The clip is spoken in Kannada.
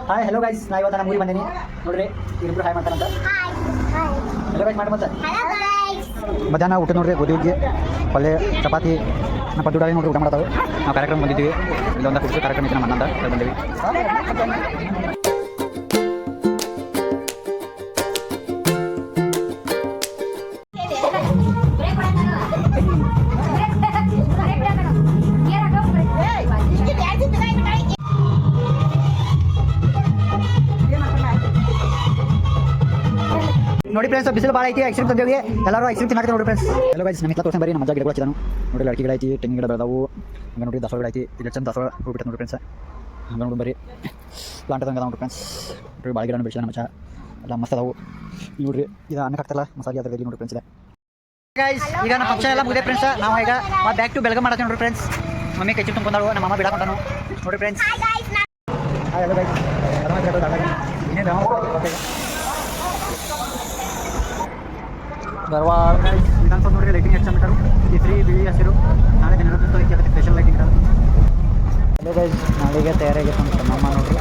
ಹಾಯ್ ಹಲೋ ಗೈಸ್, ನಾ ಇವತ್ತು ನಮ್ಮ ಊರಿಗೆ ಬಂದೀನಿ ನೋಡ್ರಿ. ಇಬ್ಬರು ಹಾಯ್ ಮಾಡ್ತಾರಂತ. ಹಲೋ ಗೈಸ್ ಮಾಡಿ ಮತ್ತೆ ಮಧ್ಯಾಹ್ನ ಊಟ ನೋಡ್ರಿ. ಗೋಧಿ ಹುಗ್ಗಿ ಪಲ್ಯ ಚಪಾತಿ ಪಡ್ಡುಡಾಳಿ ನೋಡ್ರಿ ಊಟ ಮಾಡ್ತಾವೆ. ನಾವು ಕಾರ್ಯಕ್ರಮ ಬಂದಿದ್ದೀವಿ. ಇಲ್ಲೊಂದು ಖುಷಿ ಕಾರ್ಯಕ್ರಮ ಇತ್ತು ನಮ್ಮ ಅಣ್ಣಂದ ಬಂದೀವಿ. ನೋಡಿ ಫ್ರೆಂಡ್ಸ್, ಬಿಸಿಲು ಭಾಳ ಐತಿ. ಐಸ್ ಕ್ರೀಮ್ ತಂದೇವಿ. ಎಲ್ಲರೂ ಐಸ್ ಕ್ರೀಮ್ ತಿನ್ನಾಕ್ತಾರೆ ನೋಡಿ ಫ್ರೆಂಡ್ಸ್. ಎಲ್ಲ ಗೈಸ್ ನಮ್ಮ ತೋರಿಸ ಬರೀ ನಮ್ಮ ಮಜಾ ಗಿಡಗಳು ಹಚ್ಚಿದಾನು ನೋಡಿ. ಲಡ್ಕಿ ಗಿಡ ಐತಿ, ತೆಂಗಿನ ಗಿಡ ಬೆಳೆದಾವು. ಹಂಗೆ ನೋಡಿ ದಾಸವಾಳ ಗಿಡ ಐತಿ. ಇಲ್ಲಿ ಚಂದ ದಾಸವಾಳ ಹೂ ಬಿಟ್ಟು ನೋಡಿ ಫ್ರೆಂಡ್ಸ್. ಹಂಗೆ ನೋಡಿ ಬರೀ ಪ್ಲಾಂಟ್ ಅದಂಗೆ ನೋಡಿ ಫ್ರೆಂಡ್ಸ್. ನೋಡಿ ಬಾಳೆ ಗಿಡ ಬೆಳೆಸಿದ ನಮ್ಮ ಮಚ್ಚ ಎಲ್ಲ ಮಸ್ತ್ ಅದಾವು ನೋಡ್ರಿ. ಇದು ಅನ್ನಕ್ಕೆ ಹಾಕ್ತಾರಲ್ಲ ಮಸಾಲೆ ಅದ್ರಲ್ಲಿ ನೋಡಿ ಫ್ರೆಂಡ್ಸ್ ಇದೆ ಗೈಸ್. ಈಗ ನಮ್ಮ ಫಂಕ್ಷನ್ ಎಲ್ಲ ಮುಗಿದೆ ಫ್ರೆಂಡ್ಸ್. ನಾವು ಈಗ ಬ್ಯಾಕ್ ಟು ಬೆಳಗ್ಗೆ ಮಾಡತ್ತೀವಿ ನೋಡಿ ಫ್ರೆಂಡ್ಸ್. ಮಮ್ಮಿ ಕೈ ತುಂಬಿಕೊಂಡಾಳು, ನಮ್ಮ ಅಮ್ಮ ಬಿಡಾಕೊಂಡಾನು ನೋಡಿ ಫ್ರೆಂಡ್ಸ್. ಹಾಯ್ ಹಲೋ ಗೈಸ್, ಇನ್ನೇನು ಧಾರವಾಡ ವಿಧಾನಸೌಧ ನೋಡ್ರಿ. ಲೈಟಿಂಗ್ ಹೆಚ್ಚು ಬಿಟ್ಟರು. ಕೇಸರಿ ಬಿಳಿ ಹಸಿರು. ನಾಳೆ ದಿನ ಐತಿ, ಅದಕ್ಕೆ ಸ್ಪೆಷಲ್ ಲೈಟಿಂಗ್. ಹಲೋ ಗೈಸ್, ನಾಳೆಗೆ ತಯಾರಾಗೈತೆ ನಮ್ಮ ಅಮ್ಮ ನೋಡ್ರಿ.